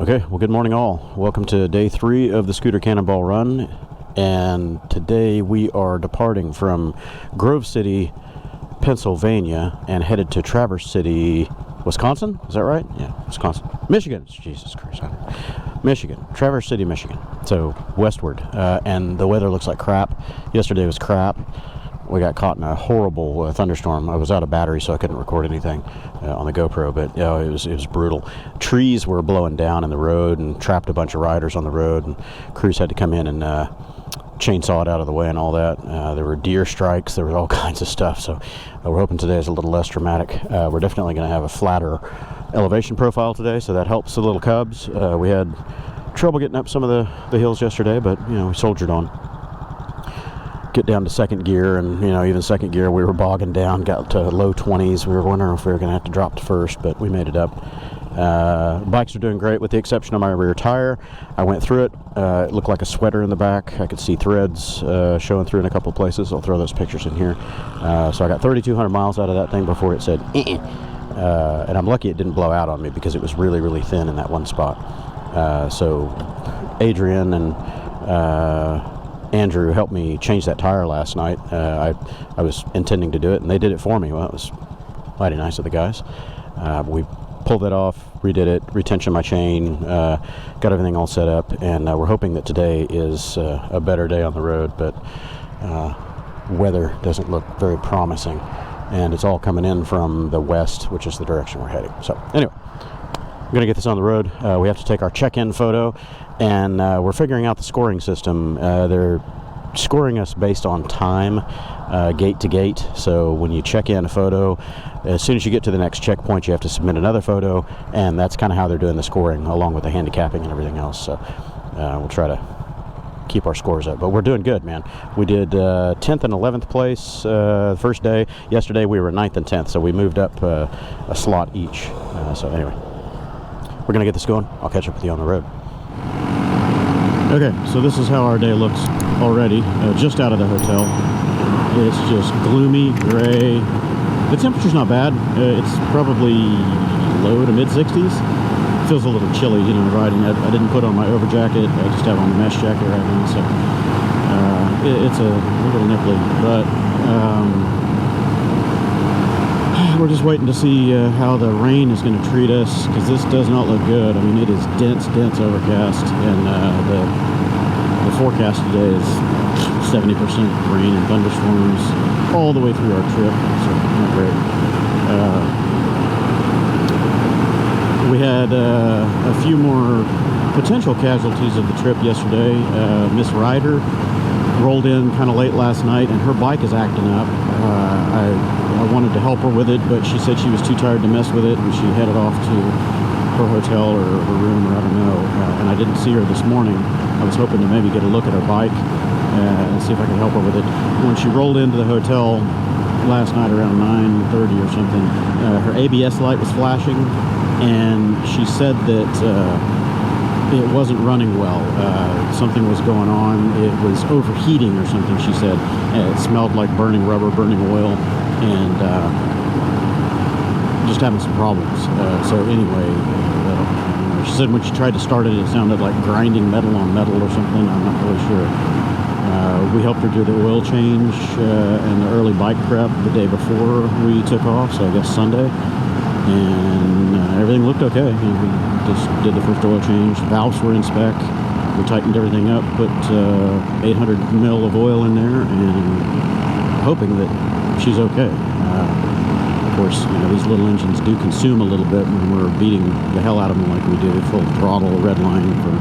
Okay, well, good morning all. Welcome to day 3 of the Scooter Cannonball Run, and today we are departing from Grove City, Pennsylvania, and headed to Traverse City, Wisconsin. Is that right? Yeah, Wisconsin. Michigan. Jesus Christ. Michigan. Traverse City, Michigan. So westward, and the weather looks like crap. Yesterday was crap. We got caught in a horrible thunderstorm. I was out of battery, so I couldn't record anything on the GoPro, but it was brutal. Trees were blowing down in the road and trapped a bunch of riders on the road, and crews had to come in and chainsaw it out of the way and all that. There were deer strikes. There was all kinds of stuff, so we're hoping today is a little less dramatic. We're definitely going to have a flatter elevation profile today, so that helps the little cubs. We had trouble getting up some of the hills yesterday, but we soldiered on. Get down to second gear, and even second gear we were bogging down, got to low 20s. We were wondering if we were going to have to drop to first, but we made it up. Bikes are doing great with the exception of my rear tire. I went through it. It looked like a sweater in the back. I could see threads showing through in a couple places. I'll throw those pictures in here. So I got 3,200 miles out of that thing before it said and I'm lucky it didn't blow out on me because it was really, really thin in that one spot. So Adrian and Andrew helped me change that tire last night. I was intending to do it, and they did it for me. Well, it was mighty nice of the guys. We pulled it off, redid it, retensioned my chain, got everything all set up, and we're hoping that today is a better day on the road, but weather doesn't look very promising, and it's all coming in from the west, which is the direction we're heading. So anyway, we're going to get this on the road. We have to take our check-in photo, and we're figuring out the scoring system. They're scoring us based on time, gate to gate. So when you check in a photo, as soon as you get to the next checkpoint, you have to submit another photo, and that's kind of how they're doing the scoring, along with the handicapping and everything else. So we'll try to keep our scores up, but we're doing good, man. We did 10th and 11th place the first day. Yesterday we were 9th and 10th, so we moved up a slot each. So anyway, we're going to get this going. I'll catch up with you on the road. Okay, so this is how our day looks already, just out of the hotel. It's just gloomy, gray. The temperature's not bad. It's probably low to mid-60s. Feels a little chilly, riding. I didn't put on my over jacket. I just have on the mesh jacket right now, so it's a little nipply, but we're just waiting to see how the rain is going to treat us, because this does not look good. I mean, it is dense overcast, and the forecast today is 70% rain and thunderstorms all the way through our trip, so not great. We had a few more potential casualties of the trip yesterday. Miss Ryder rolled in kind of late last night, and her bike is acting up. I wanted to help her with it, but she said she was too tired to mess with it, and she headed off to her hotel or her room, or I don't know, and I didn't see her this morning. I was hoping to maybe get a look at her bike and see if I could help her with it. When she rolled into the hotel last night around 9:30 or something, her ABS light was flashing, and she said that it wasn't running well. Something was going on. It was overheating or something, she said. It smelled like burning rubber, burning oil, and just having some problems. So anyway, she said when she tried to start it, it sounded like grinding metal on metal or something. I'm not really sure. We helped her do the oil change and the early bike prep the day before we took off, so I guess Sunday. And everything looked okay. We just did the first oil change. Valves were in spec. We tightened everything up, put 800 mil of oil in there, and hoping that she's okay. Of course, these little engines do consume a little bit when we're beating the hell out of them like we do, full throttle, red line for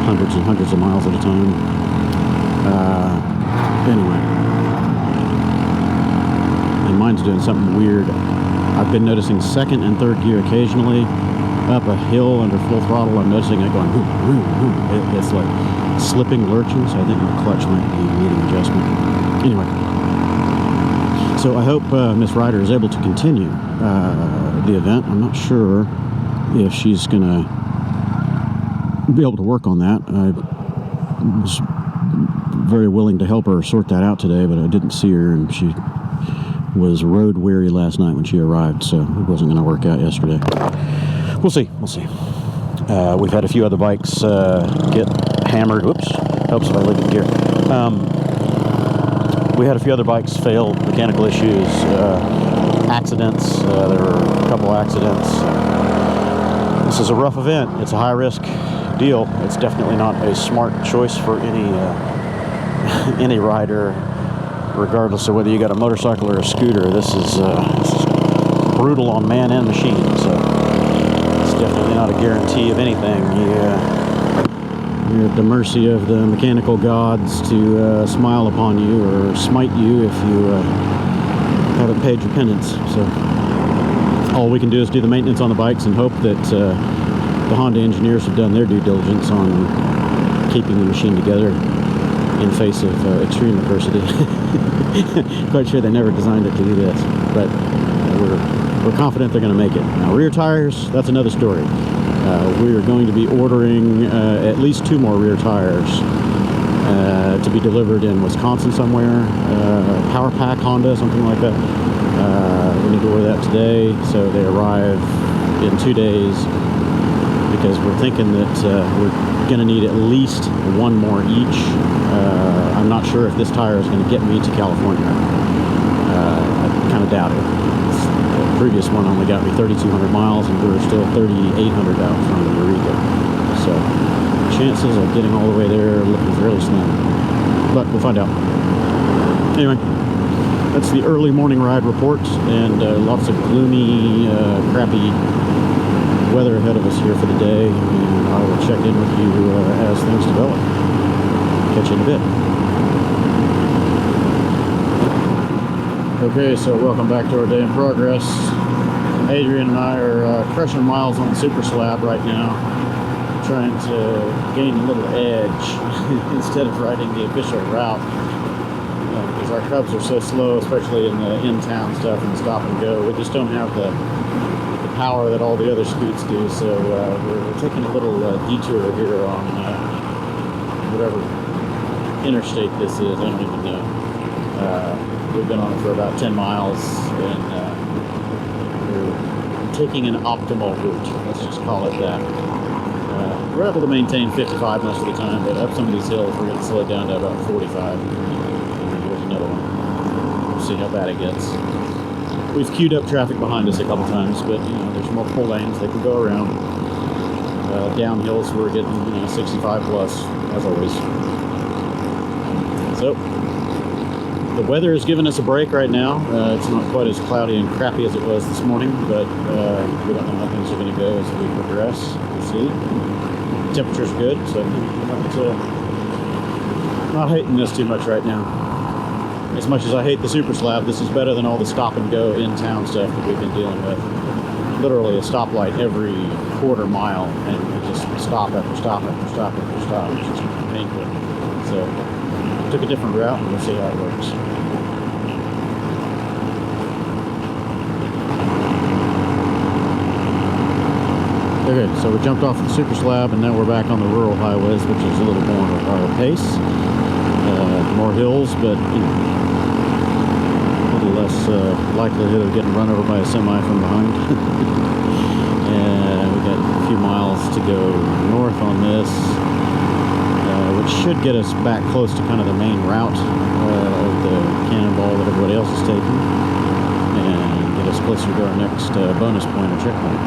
hundreds and hundreds of miles at a time. Anyway, and mine's doing something weird. I've been noticing second and third gear occasionally. Up a hill under full throttle, I'm noticing it going, it's like slipping, lurching, so I think my clutch might be needing adjustment. Anyway, so I hope Miss Ryder is able to continue the event. I'm not sure if she's going to be able to work on that. I was very willing to help her sort that out today, but I didn't see her, and she was road weary last night when she arrived, so it wasn't going to work out yesterday. We'll see. We've had a few other bikes get hammered. Whoops, helps if I leave it in gear. We had a few other bikes fail, mechanical issues, accidents. There were a couple accidents. This is a rough event. It's a high-risk deal. It's definitely not a smart choice for any rider, regardless of whether you got a motorcycle or a scooter. This is brutal on man and machine. So it's definitely not a guarantee of anything. You're at the mercy of the mechanical gods to smile upon you or smite you if you haven't paid your penance. So all we can do is do the maintenance on the bikes and hope that the Honda engineers have done their due diligence on keeping the machine together in face of extreme adversity. Quite sure they never designed it to do this, but we're confident they're going to make it. Now, rear tires, that's another story. We are going to be ordering at least 2 more rear tires to be delivered in Wisconsin somewhere. Power Pack Honda, something like that. We need to order that today, so they arrive in 2 days, because we're thinking that we're going to need at least 1 more each. I'm not sure if this tire is going to get me to California. I kind of doubt it. The previous one only got me 3,200 miles, and we were still 3,800 out from Eureka. So chances of getting all the way there are looking fairly slim. But we'll find out. Anyway, that's the early morning ride report, and lots of gloomy, crappy weather ahead of us here for the day, and I will check in with you as things develop. Catch you in a bit. Okay, so welcome back to our day in progress. Adrian and I are crushing miles on the super slab right now, trying to gain a little edge instead of riding the official route, because our Cubs are so slow, especially in the in-town stuff and stop and go. We just don't have the power that all the other scoots do, so we're taking a little detour here on whatever interstate this is. I don't even know. We've been on it for about 10 miles, and we're taking an optimal route. Let's just call it that. We're able to maintain 55 most of the time, but up some of these hills we're going to slow it down to about 45. And here's another one. We'll see how bad it gets. We've queued up traffic behind us a couple times, but there's multiple lanes they can go around. Down hills we're getting 65 plus, as always. So the weather is giving us a break right now. It's not quite as cloudy and crappy as it was this morning, but we don't know how things are going to go as we progress. We'll see. The temperature's good, so not hating this too much right now. As much as I hate the super slab, this is better than all the stop and go in-town stuff that we've been dealing with. Literally a stoplight every quarter mile, and we just stop after stop after stop after stop. It's just painful. So took a different route, and we'll see how it works. Okay, so we jumped off the super slab, and now we're back on the rural highways, which is a little more of our pace. More hills, but a little less likelihood of getting run over by a semi from behind. And we got a few miles to go north on this, which should get us back close to kind of the main route of the Cannonball that everybody else is taking, and get us closer to our next bonus point or checkpoint.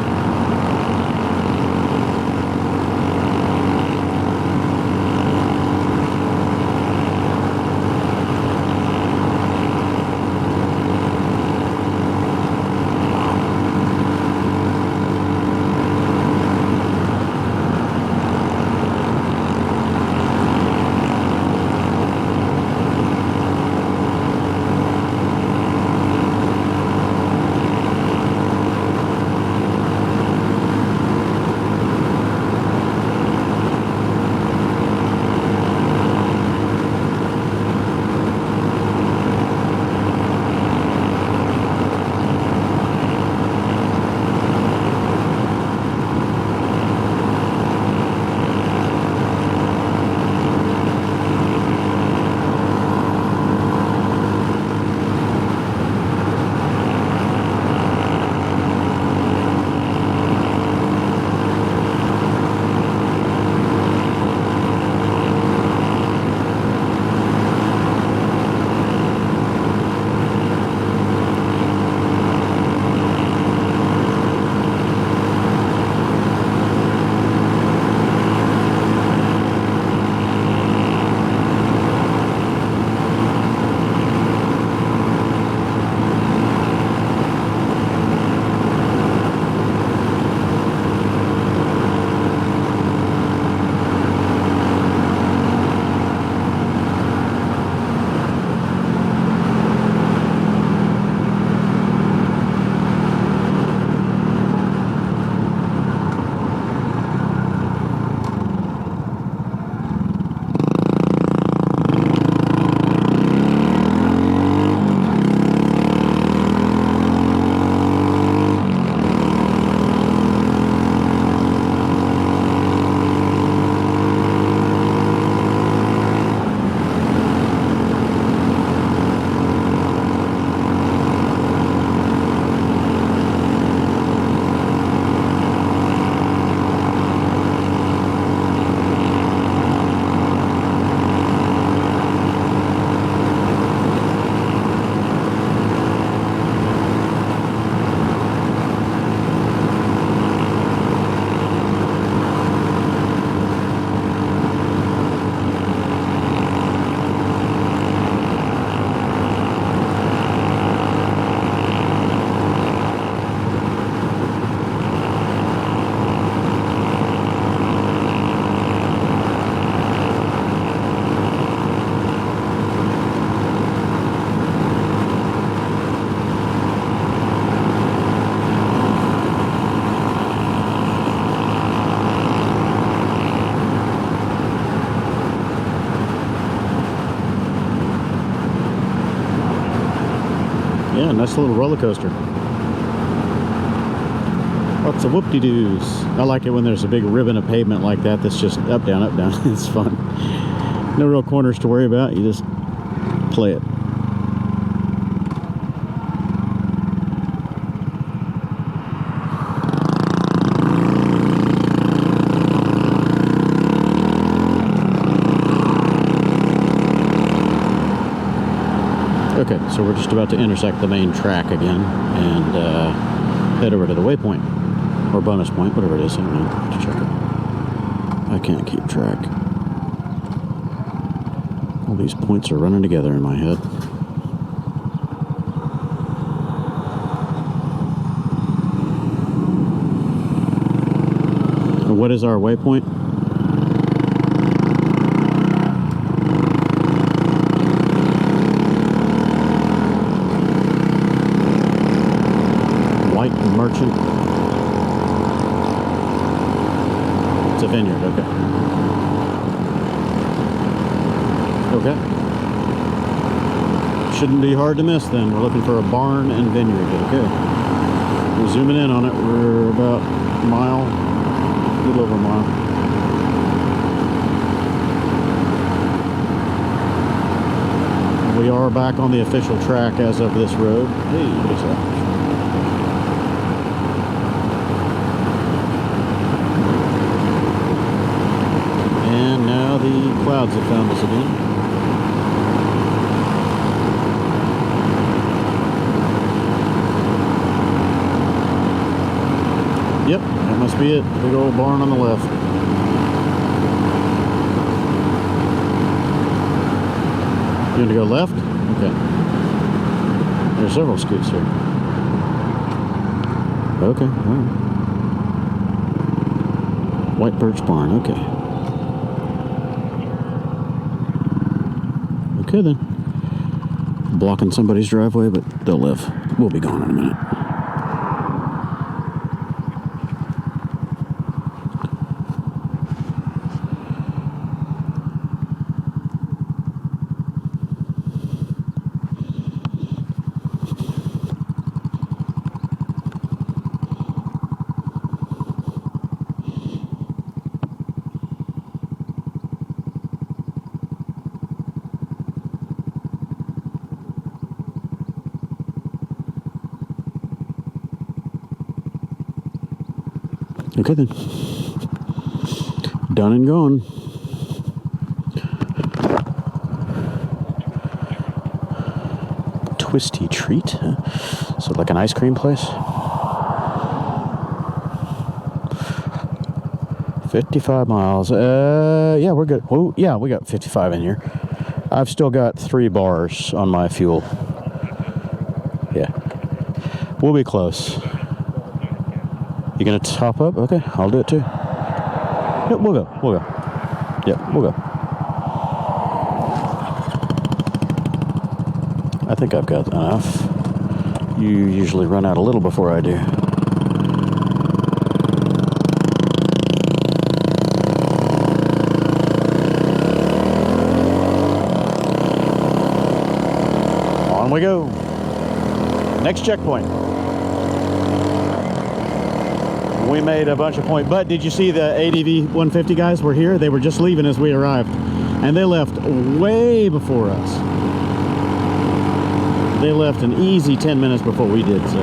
Yeah, nice little roller coaster. Lots of whoop-de-doos. I like it when there's a big ribbon of pavement like that that's just up, down, up, down. It's fun. No real corners to worry about. You just play it. Okay, so we're just about to intersect the main track again and head over to the waypoint, or bonus point, whatever it is. I don't know. Have to check it. I can't keep track. All these points are running together in my head. And what is our waypoint? Merchant. It's a vineyard, okay. Okay. Shouldn't be hard to miss then. We're looking for a barn and vineyard, okay. We're zooming in on it. We're about a mile, a little over a mile. We are back on the official track as of this road. Hey, what is that? The clouds have found us again. Yep, that must be it. Big old barn on the left. You want to go left? Okay. There's several scoots here. Okay, all right. White Birch Barn, okay. Okay then. Blocking somebody's driveway, but they'll live. We'll be gone in a minute. Okay then. Done and gone. Twisty treat. So like an ice cream place. 55 miles. Yeah, we're good. Oh, yeah, we got 55 in here. I've still got 3 bars on my fuel. Yeah. We'll be close. You gonna top up? Okay, I'll do it too. Yep, we'll go. We'll go. Yep, we'll go. I think I've got enough. You usually run out a little before I do. On we go. Next checkpoint. We made a bunch of points, but did you see the ADV 150 guys were here? They were just leaving as we arrived, and they left way before us. They left an easy 10 minutes before we did, so.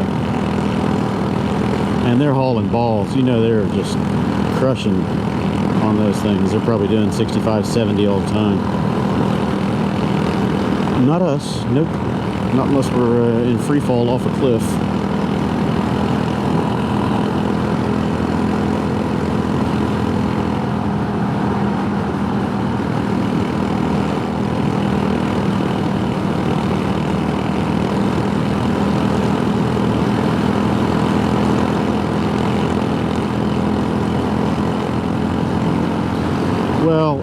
And they're hauling balls. You know, they're just crushing on those things. They're probably doing 65, 70 all the time. Not us, nope. Not unless we're in free fall off a cliff. Well,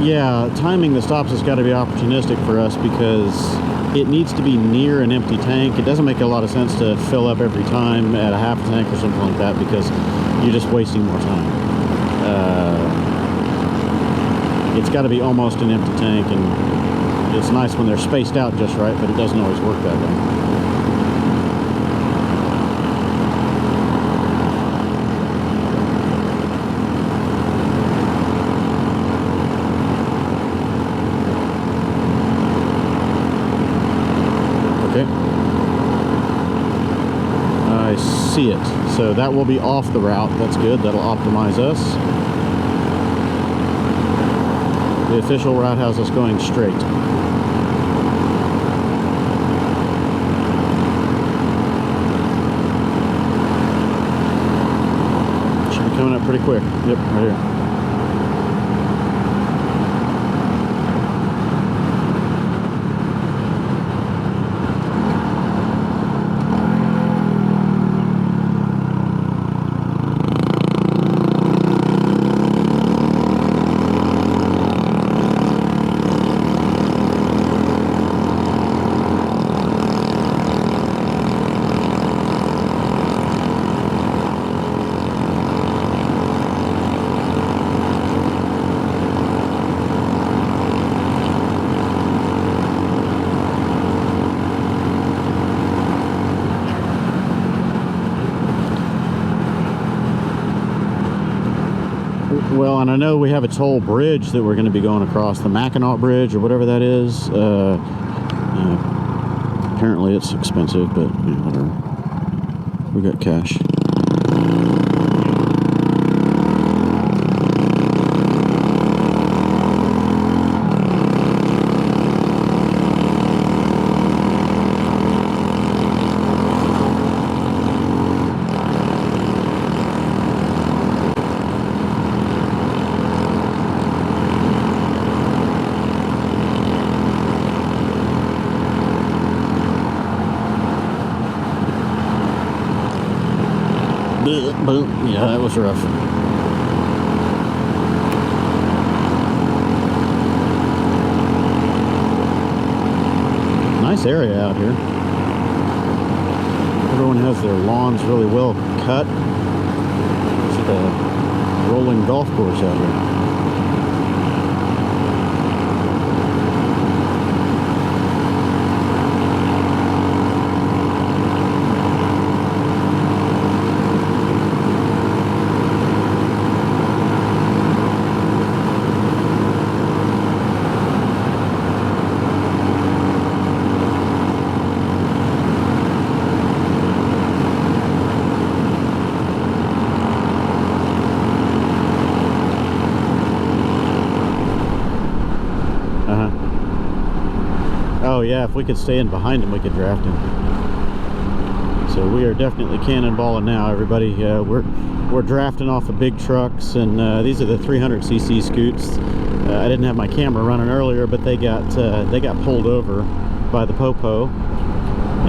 yeah, timing the stops has got to be opportunistic for us because it needs to be near an empty tank. It doesn't make a lot of sense to fill up every time at a half tank or something like that because you're just wasting more time. It's got to be almost an empty tank, and it's nice when they're spaced out just right, but it doesn't always work that way. So that will be off the route. That's good. That'll optimize us. The official route has us going straight. Should be coming up pretty quick. Yep, right here. Well, and I know we have a toll bridge that we're going to be going across, the Mackinac Bridge or whatever that is. Apparently it's expensive, but you know, whatever. We got cash. Yeah, that was rough. Nice area out here. Everyone has their lawns really well cut. It's like a rolling golf course out here. Oh yeah, if we could stay in behind him, we could draft him. So we are definitely cannonballing now, everybody. We're drafting off of big trucks, and these are the 300cc scoots. I didn't have my camera running earlier, but they got pulled over by the popo,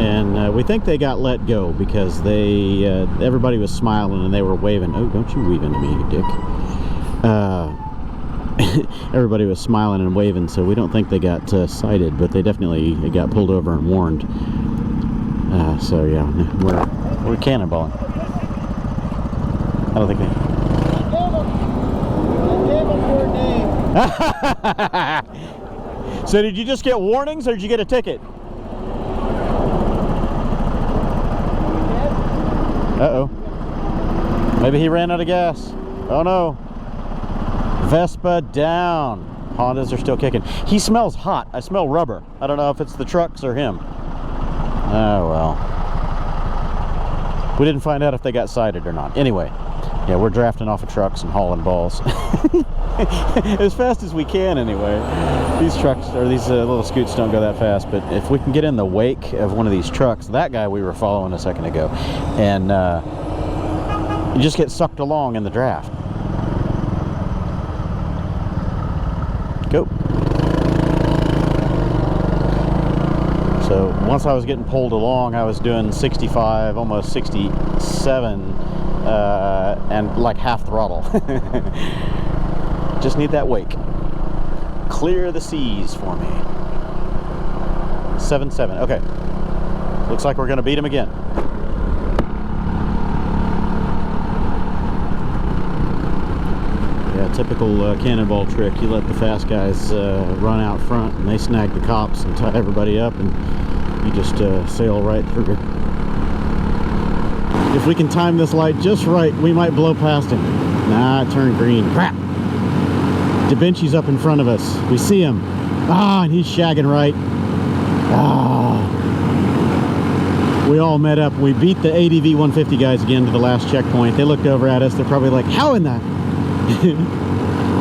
and we think they got let go because they everybody was smiling and they were waving. Oh, don't you weave into me, you dick. Everybody was smiling and waving, so we don't think they got cited, but they definitely got pulled over and warned. So yeah, we're cannonballing. I don't think they. So did you just get warnings, or did you get a ticket? Uh-oh. Maybe he ran out of gas. Oh no. Vespa down. Hondas are still kicking. He smells hot. I smell rubber. I don't know if it's the trucks or him. Oh well. We didn't find out if they got cited or not. Anyway, yeah, we're drafting off of trucks and hauling balls. As fast as we can anyway. These trucks, or these little scoots, don't go that fast, but if we can get in the wake of one of these trucks, that guy we were following a second ago, and you just get sucked along in the draft. Go. So once I was getting pulled along, I was doing 65, almost 67, and like half throttle. Just need that wake. Clear the seas for me. 7-7. Okay. Looks like we're going to beat him again. Yeah, typical cannonball trick. You let the fast guys run out front, and they snag the cops and tie everybody up, and you just sail right through. If we can time this light just right, we might blow past him. Nah, it turned green. Crap! DaBinChe's up in front of us. We see him. Ah, and he's shagging right. Ah. we all met up. We beat the ADV 150 guys again to the last checkpoint. They looked over at us. They're probably like, how in that?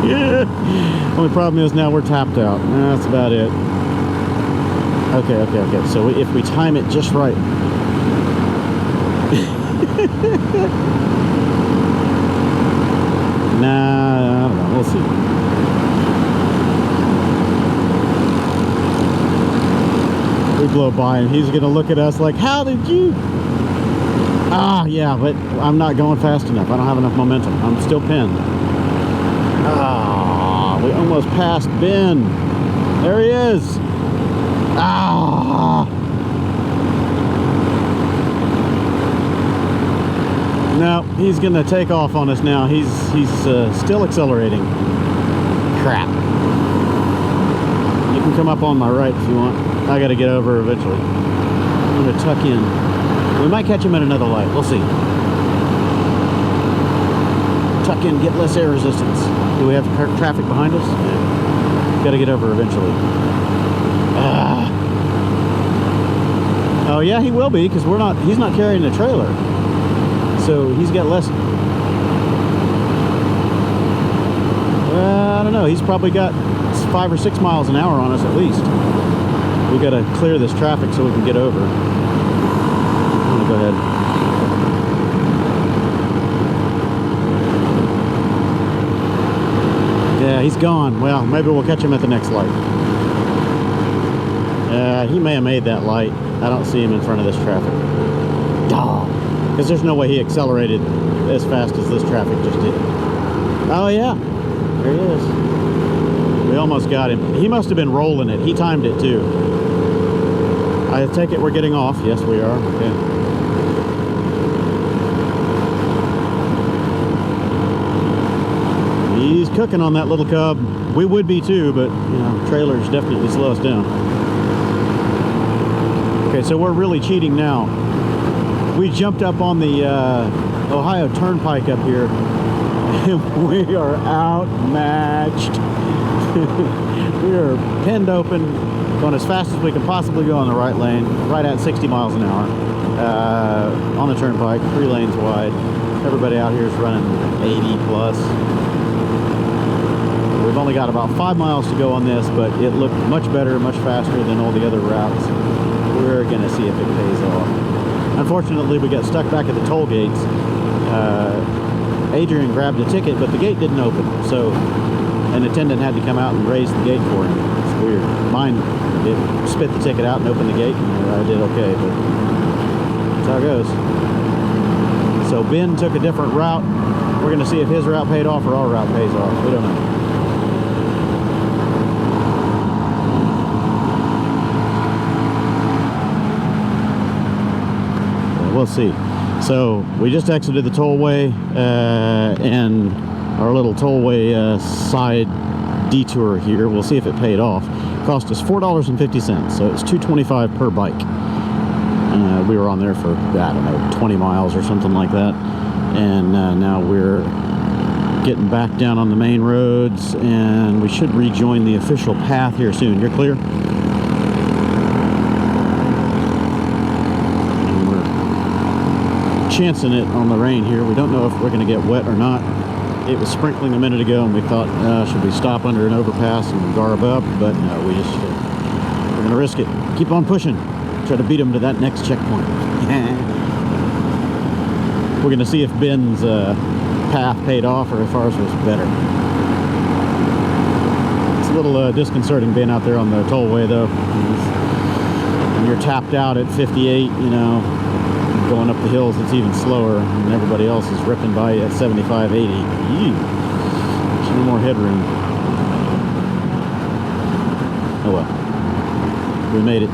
Yeah. Only problem is now we're tapped out. That's about it. Okay. So if we time it just right. Nah, I don't know. We'll see. We blow by and he's gonna look at us like, how did you? Ah, yeah, but I'm not going fast enough. I don't have enough momentum. I'm still pinned. Ah, we almost passed Ben. There he is. Ah. No, he's gonna take off on us now. He's still accelerating. Crap. You can come up on my right if you want. I gotta get over eventually. I'm gonna tuck in. We might catch him at another light. We'll see. Tuck in, get less air resistance. Do we have traffic behind us? Yeah. Gotta get over eventually. Ah. Oh yeah, he will be, because he's not carrying the trailer. So he's got less. I don't know. He's probably got 5 or 6 miles an hour on us at least. We got to clear this traffic so we can get over. I'm gonna go ahead. Yeah, he's gone. Well, maybe we'll catch him at the next light. He may have made that light. I don't see him in front of this traffic. Because there's no way he accelerated as fast as this traffic just did. Oh yeah, there he is. We almost got him. He must have been rolling it. He timed it too. I take it we're getting off. Yes, we are. Okay. He's cooking on that little Cub. We would be too, but you know, trailers definitely slow us down. Okay, so we're really cheating now. We jumped up on the Ohio Turnpike up here, and we are outmatched. We are pinned open, going as fast as we can possibly go on the right lane, right at 60 miles an hour on the turnpike, 3 lanes wide. Everybody out here is running 80 plus. We've only got about 5 miles to go on this, but it looked much better, much faster than all the other routes. We're going to see if it pays off. Unfortunately, we got stuck back at the toll gates. Adrian grabbed a ticket, but the gate didn't open, so an attendant had to come out and raise the gate for him. It's weird. Mine, it spit the ticket out and opened the gate, and I did okay, but that's how it goes. So Ben took a different route. We're going to see if his route paid off or our route pays off. We don't know. We'll see. So we just exited the tollway and our little tollway side detour here. We'll see if it paid off. Cost us $4.50, so it's $2.25 per bike. We were on there for, I don't know, 20 miles or something like that, and now we're getting back down on the main roads, and we should rejoin the official path here soon. You're clear? Chancing it on the rain here. We don't know if we're going to get wet or not. It was sprinkling a minute ago and we thought, should we stop under an overpass and garb up? But no, we're going to risk it. Keep on pushing. Try to beat them to that next checkpoint. We're going to see if Ben's path paid off or if ours was better. It's a little disconcerting being out there on the tollway though. When you're tapped out at 58, you know, going up the hills it's even slower, and everybody else is ripping by at 75, 80. Eee. There's no more headroom. Oh well. We made it.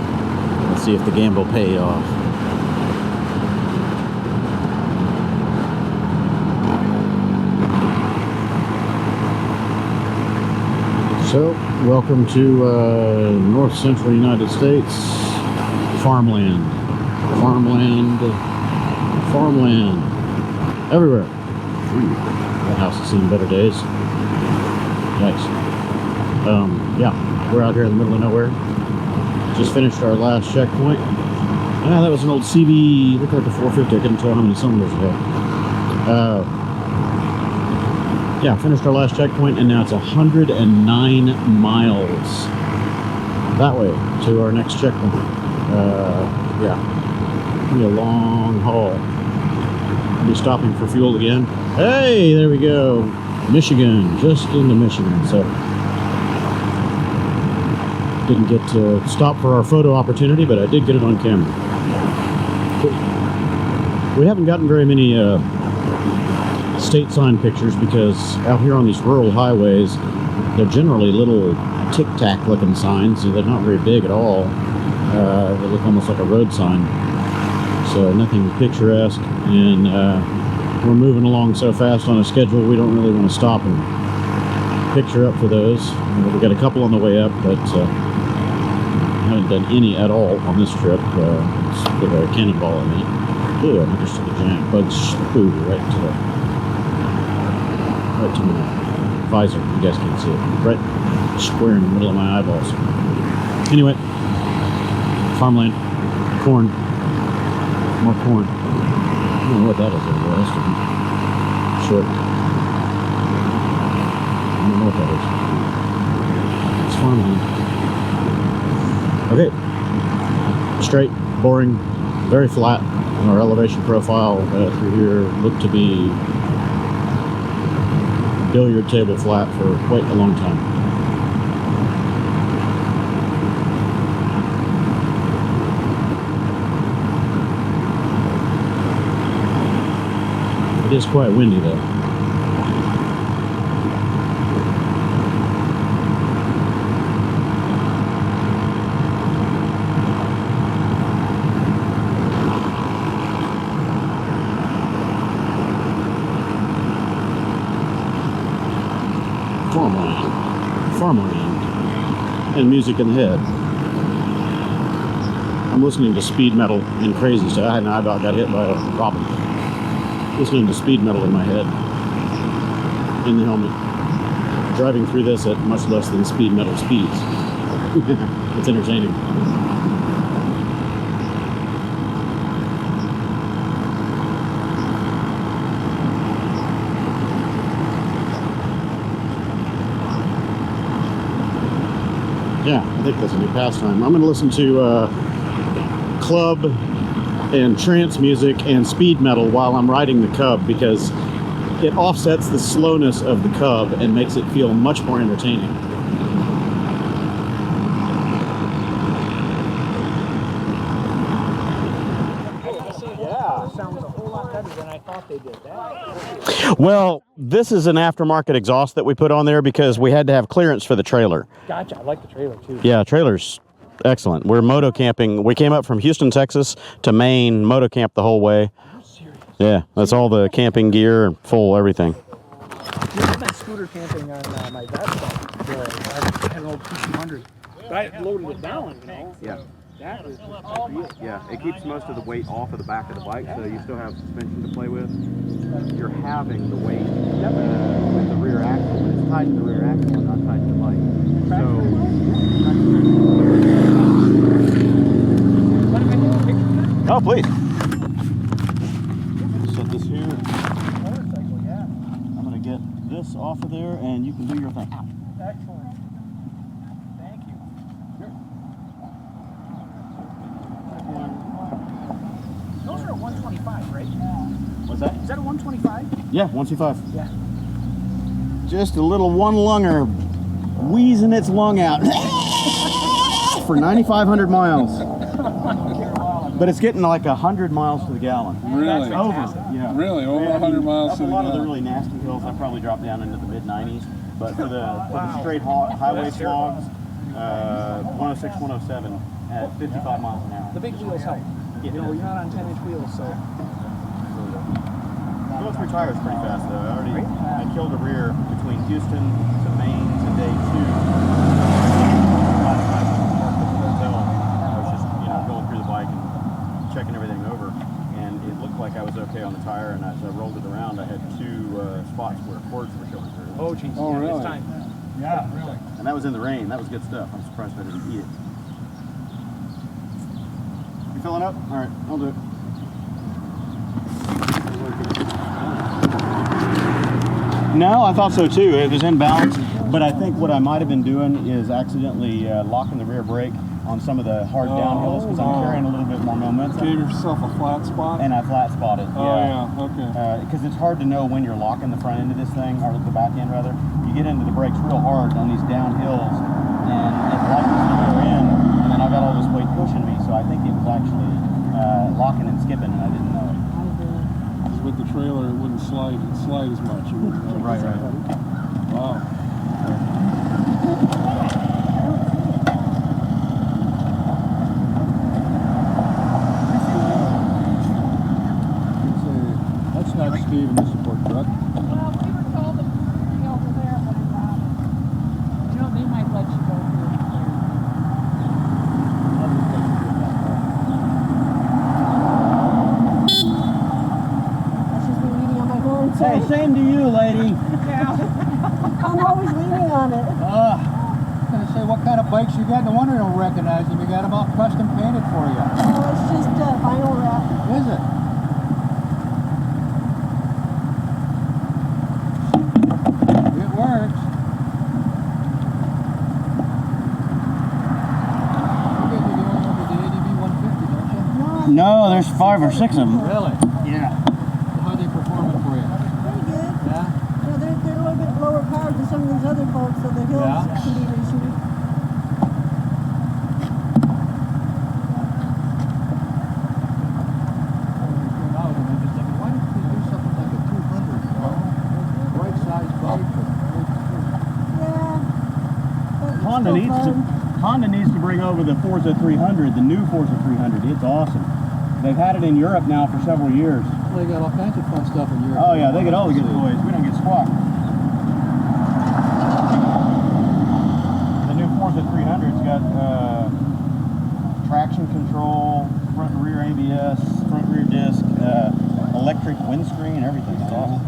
Let's see if the gamble paid off. So, welcome to north central United States. Farmland. Farmland everywhere. That house has seen better days. Nice. Yeah, we're out here in the middle of nowhere. Just finished our last checkpoint. Ah, that was an old CB, looked like a 450. I couldn't tell how many cylinders it had. Yeah, finished our last checkpoint, and now it's 109 miles that way to our next checkpoint. Yeah, it'll be a long haul. I'll be stopping for fuel again. Hey, there we go. Michigan, just into Michigan. So didn't get to stop for our photo opportunity, but I did get it on camera. We haven't gotten very many state sign pictures because out here on these rural highways, they're generally little tic-tac looking signs. So they're not very big at all. They look almost like a road sign. So nothing picturesque, and we're moving along so fast on a schedule we don't really want to stop and picture up for those. We've got a couple on the way up, but haven't done any at all on this trip. With a cannonball in it. Ooh, I just took a giant bug spoo right to my visor. You guys can't see it. Right square in the middle of my eyeballs. Anyway, farmland, corn, more corn. I don't know what that is over there. That's short. I don't know what that is. It's farmland. Okay. Straight, boring, very flat. Our elevation profile through here looked to be billiard table flat for quite a long time. It is quite windy though. Farmland, and music in the head. I'm listening to speed metal and crazy stuff. I about got hit by a robin. Listening to speed metal in my head, in the helmet. Driving through this at much less than speed metal speeds. It's entertaining. Yeah, I think that's a new pastime. I'm going to listen to club and trance music and speed metal while I'm riding the Cub because it offsets the slowness of the Cub and makes it feel much more entertaining. Yeah, sounds a whole lot better than I thought they did. Well, this is an aftermarket exhaust that we put on there because we had to have clearance for the trailer. Gotcha. I like the trailer too. Yeah, trailer's excellent. We're moto camping. We came up from Houston, Texas to Maine, moto camp the whole way. Serious? Yeah, that's all the camping gear and full everything. Yeah, I've been scooter camping on my Vespa. I had an old P200. But I loaded it down, you know. Yeah. That was Yeah, it keeps most of the weight off of the back of the bike, so you still have suspension to play with. You're having the weight with the rear axle, but it's tied to the rear axle and not tied to the bike. Oh, please. Set this here. I'm going to get this off of there, and you can do your thing. excellent. Thank you. Those are a 125, right? What's that? Is that a 125? Yeah, 125. Yeah. Just a little one-lunger wheezing its lung out for 9,500 miles. But it's getting like 100 miles to the gallon. Really? Over. Yeah. Really? Over 100 miles up to a the lot of the gallon. really nasty hills, I probably dropped down into the mid-90s. But for the straight highway slogs, 106, 107 at 55 miles an hour. The big wheels help. You know, you're not on 10-inch wheels, so. Going through tires pretty fast though. I killed a rear between Houston to Maine to day 2. Last night when we parked at the hotel, I was just going through the bike and checking everything over, and it looked like I was okay on the tire. And as I rolled it around, I had 2 spots where cords were showing through. Oh, geez. Oh, yeah, really? It's time. Yeah, really. And that was in the rain. That was good stuff. I'm surprised I didn't eat it. filling up? All right, I'll do it. No, I thought so too. It was in balance, but I think what I might have been doing is accidentally locking the rear brake on some of the hard downhills because I'm carrying a little bit more momentum. Gave yourself a flat spot? And I flat spotted. Oh, yeah, okay. Because it's hard to know when you're locking the front end of this thing, or the back end rather. You get into the brakes real hard on these downhills, and it lockens the rear end, and then I've got all this weight pushing me, so I think it was actually locking and skipping, and I didn't know it. Because with the trailer, it wouldn't slide as much. You wouldn't know. Right. Wow. That's not Steve in the support truck. Well, we were told to be over there, but you know, they might let you go through it. That's just me leaning on my horn. Hey, same to you, lady. I'm always leaning on it. I'm gonna say, what kind of bikes you got? No wonder you don't recognize them. You got them all custom painted for you. Oh, it's just vinyl wrap. Is it? It works. You guys are going over the ADB 150, don't you? No, No, there's 5 or 6 of them. Really? Yeah. How are they performing for you? pretty good. Yeah? You know, they're a little bit lower powered than some of these other boats, so the hills Yeah. can be reasonable. Why don't they do something like a 200, you know? Right size bike. Yeah. But it's Honda still needs fun. Honda needs to bring over the Forza 300, the new Forza 300. It's awesome. They've had it in Europe now for several years. Well, they got all kinds of fun stuff in Europe. Oh yeah, they get all the good toys. We don't get squat. The new Forza 300's got traction control, front and rear ABS, front rear disc, electric windscreen, everything. It's awesome.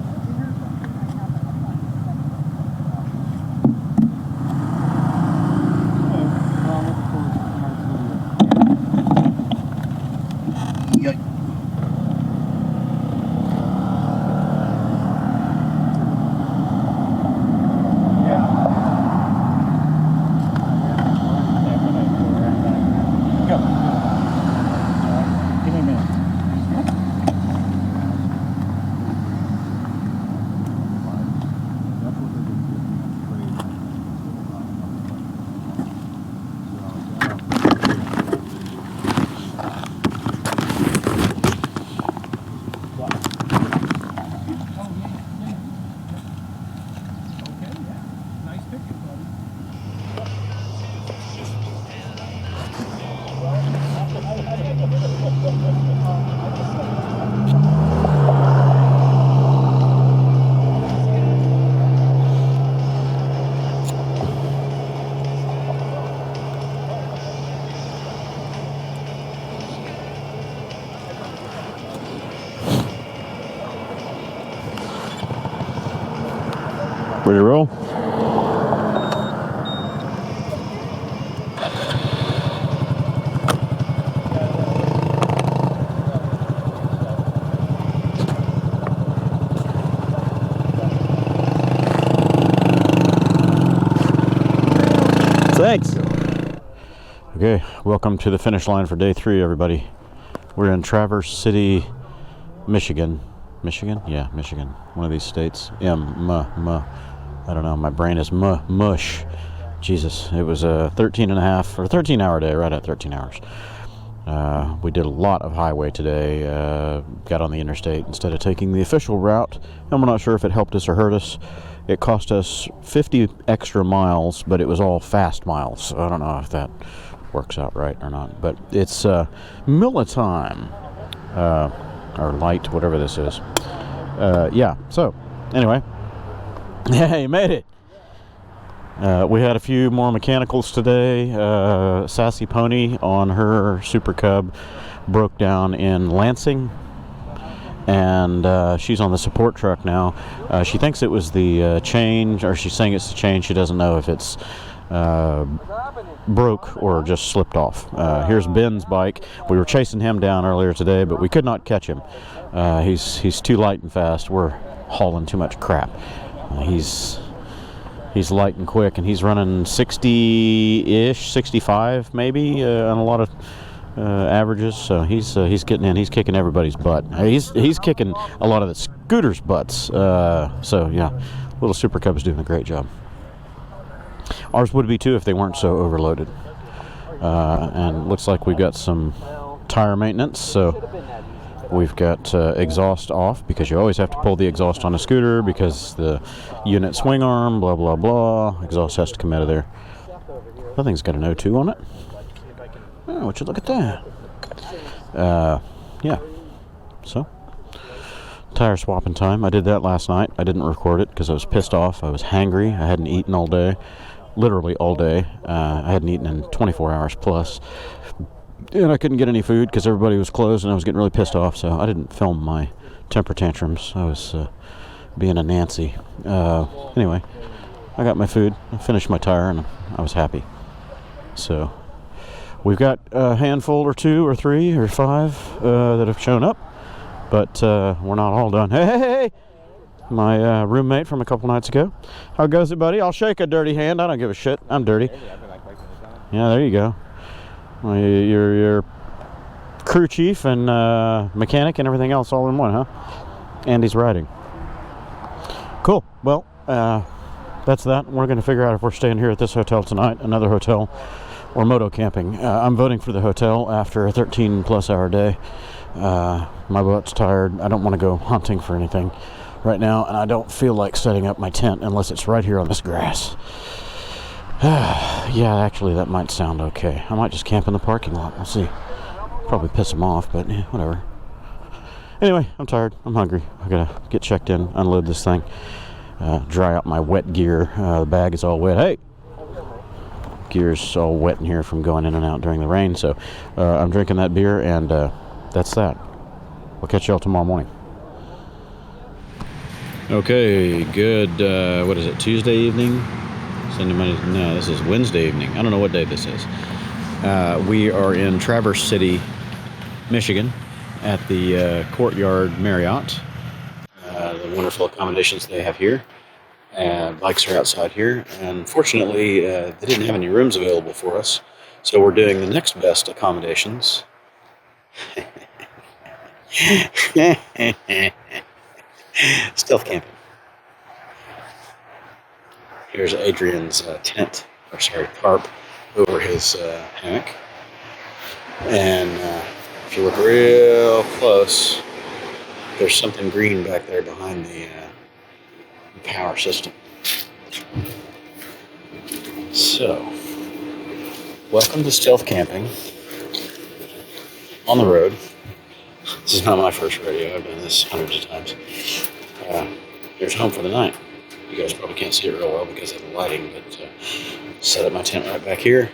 Ready to roll? Thanks. Okay, welcome to the finish line for day 3, everybody. We're in Traverse City, Michigan. Michigan? Yeah, Michigan. One of these states. I don't know, my brain is mush. Jesus, it was a 13-hour day, right at 13 hours. We did a lot of highway today, got on the interstate instead of taking the official route, and we're not sure if it helped us or hurt us. It cost us 50 extra miles, but it was all fast miles, so I don't know if that works out right or not. But it's Milla time, or light, whatever this is. Yeah, so anyway, hey, made it. We had a few more mechanicals today. Sassy Pony on her Super Cub broke down in Lansing, and she's on the support truck now. She thinks it was the change, or she's saying it's the change. She doesn't know if it's broke or just slipped off. Here's Ben's bike. We were chasing him down earlier today, but we could not catch him. He's too light and fast. We're hauling too much crap. He's light and quick, and he's running 60-ish, 65 maybe on a lot of averages. So he's getting in. He's kicking everybody's butt. He's kicking a lot of the scooters' butts. So yeah, little Super Cub is doing a great job. Ours would be too if they weren't so overloaded. And looks like we've got some tire maintenance. So we've got exhaust off, because you always have to pull the exhaust on a scooter because the unit swing arm, blah, blah, blah. Exhaust has to come out of there. That thing's got an O2 on it. Oh, would you look at that? Yeah. So, tire swapping time. I did that last night. I didn't record it because I was pissed off. I was hangry. I hadn't eaten all day. Literally all day. I hadn't eaten in 24 hours plus. And I couldn't get any food because everybody was closed, and I was getting really pissed off, so I didn't film my temper tantrums. I was being a Nancy. Anyway, I got my food, I finished my tire, and I was happy. So we've got a handful or 2 or 3 or 5 that have shown up, but we're not all done. Hey! My roommate from a couple nights ago. How goes it, buddy? I'll shake a dirty hand. I don't give a shit. I'm dirty. Yeah, there you go. Your crew chief and mechanic and everything else all in one, huh? Andy's riding. Cool. Well, that's that. We're going to figure out if we're staying here at this hotel tonight, another hotel, or moto camping. I'm voting for the hotel after a 13-plus hour day. My butt's tired. I don't want to go hunting for anything right now, and I don't feel like setting up my tent unless it's right here on this grass. Yeah, actually, that might sound okay. I might just camp in the parking lot. We'll see. Probably piss them off, but whatever. Anyway, I'm tired. I'm hungry. I gotta get checked in, unload this thing, dry out my wet gear. The bag is all wet. Hey! Gear's all wet in here from going in and out during the rain. So I'm drinking that beer, and that's that. We'll catch y'all tomorrow morning. Okay, good. What is it? Tuesday evening? Sunday, Monday? No, this is Wednesday evening. I don't know what day this is. We are in Traverse City, Michigan, at the Courtyard Marriott. The wonderful accommodations they have here. Bikes are outside here. And fortunately, they didn't have any rooms available for us. So we're doing the next best accommodations. Stealth camping. Here's Adrian's tarp over his hammock. And if you look real close, there's something green back there behind the power system. So, welcome to stealth camping on the road. This is not my first rodeo. I've done this hundreds of times. Here's home for the night. You guys probably can't see it real well because of the lighting, but set up my tent right back here.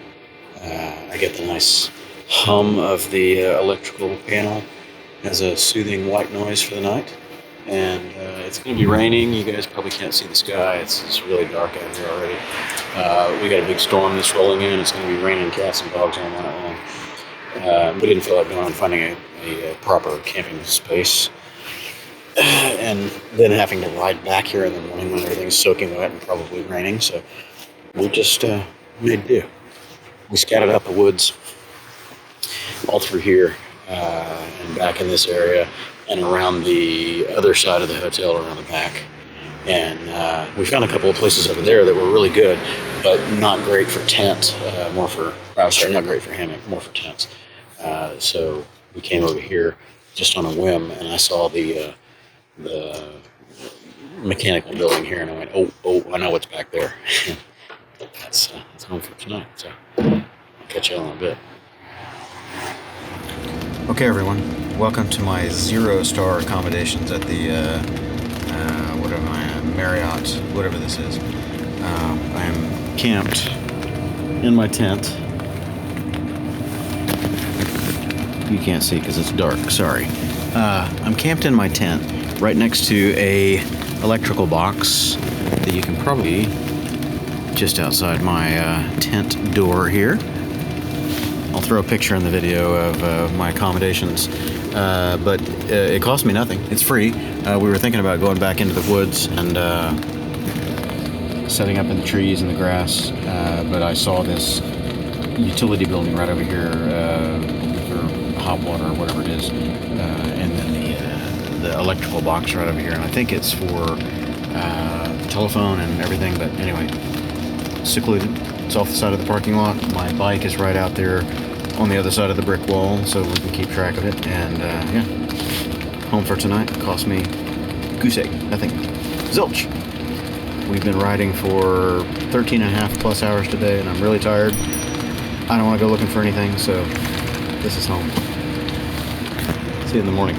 I get the nice hum of the electrical panel as a soothing white noise for the night. And it's going to be raining. You guys probably can't see the sky. It's really dark out here already. We got a big storm that's rolling in. It's going to be raining cats and dogs all night long. We didn't feel like going and finding a proper camping space. And then having to ride back here in the morning when everything's soaking wet and probably raining. So we just made do. We scattered out the woods all through here and back in this area and around the other side of the hotel around the back. And we found a couple of places over there that were really good, but not great for tent, not great for hammock, more for tents. So we came over here just on a whim, and I saw the mechanical building here, and I went, oh, I know what's back there. That's home for tonight, so I'll catch you all in a bit. Okay, everyone, welcome to my 0-star accommodations at the Marriott, whatever this is. I am camped in my tent. You can't see because it's dark, sorry. I'm camped in my tent right next to a electrical box that you can probably just outside my tent door here. I'll throw a picture in the video of my accommodations, but it cost me nothing. It's free. We were thinking about going back into the woods and setting up in the trees and the grass, but I saw this utility building right over here for hot water or whatever it is, and then the electrical box right over here, and I think it's for telephone and everything, but anyway, secluded. It's off the side of the parking lot. My bike is right out there on the other side of the brick wall, so we can keep track of it. And yeah, home for tonight. Cost me goose egg, nothing. Zilch. We've been riding for 13 and a half plus hours today, and I'm really tired. I don't want to go looking for anything, so this is home. See you in the morning.